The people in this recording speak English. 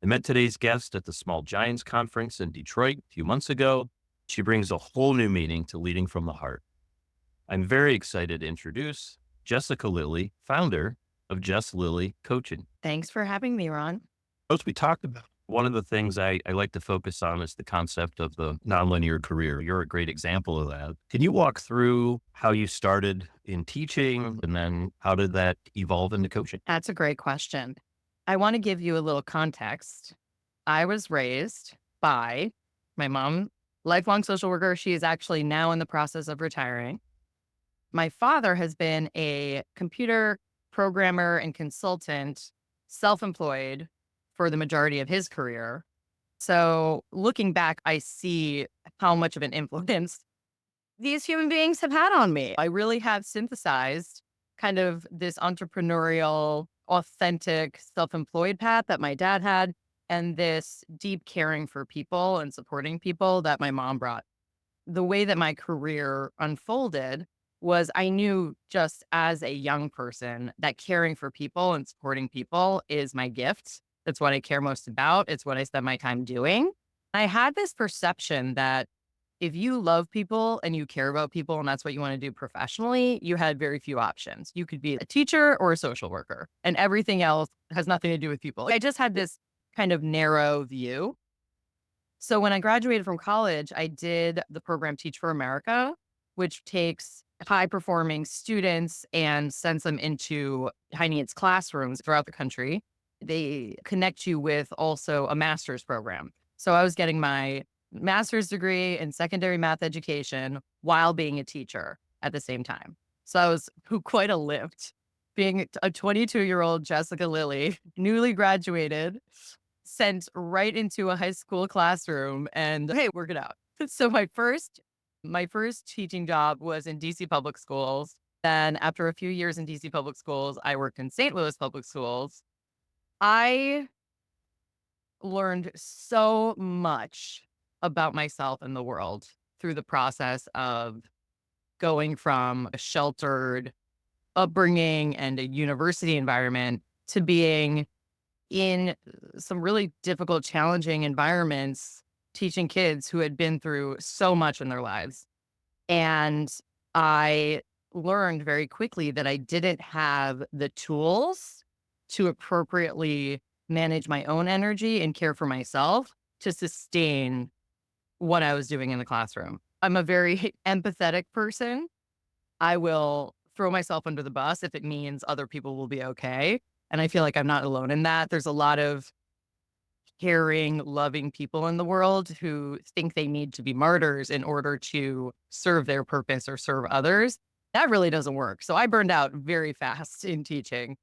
I met today's guest at the Small Giants Conference in Detroit a few months ago. She brings a whole new meaning to leading from the heart. I'm very excited to introduce Jessica Lilly, founder of Jess Lilly Coaching. Thanks for having me, Ron. As we talked about, one of the things I like to focus on is the concept of the nonlinear career. You're a great example of that. Can you walk through how you started in teaching and then how did that evolve into coaching? That's a great question. I want to give you a little context. I was raised by my mom, lifelong social worker. She is actually now in the process of retiring. My father has been a computer programmer and consultant, self-employed for the majority of his career. So looking back, I see how much of an influence these human beings have had on me. I really have synthesized kind of this entrepreneurial, authentic, self-employed path that my dad had and this deep caring for people and supporting people that my mom brought. The way that my career unfolded was I knew just as a young person that caring for people and supporting people is my gift. That's what I care most about. It's what I spend my time doing. I had this perception that if you love people and you care about people and that's what you want to do professionally, you had very few options. You could be a teacher or a social worker, and everything else has nothing to do with people. I just had this kind of narrow view. So when I graduated from college, I did the program Teach for America, which takes high performing students and sends them into high needs classrooms throughout the country. They connect you with also a master's program. So I was getting my master's degree in secondary math education while being a teacher at the same time. So I was quite a lift being a 22-year-old Jessica Lilly, newly graduated, sent right into a high school classroom and hey, work it out. So my first teaching job was in DC public schools. Then after a few years in DC public schools, I worked in St. Louis public schools. I learned so much about myself and the world through the process of going from a sheltered upbringing and a university environment to being in some really difficult, challenging environments, teaching kids who had been through so much in their lives. And I learned very quickly that I didn't have the tools to appropriately manage my own energy and care for myself to sustain what I was doing in the classroom. I'm a very empathetic person. I will throw myself under the bus if it means other people will be okay. And I feel like I'm not alone in that. There's a lot of caring, loving people in the world who think they need to be martyrs in order to serve their purpose or serve others. That really doesn't work. So I burned out very fast in teaching.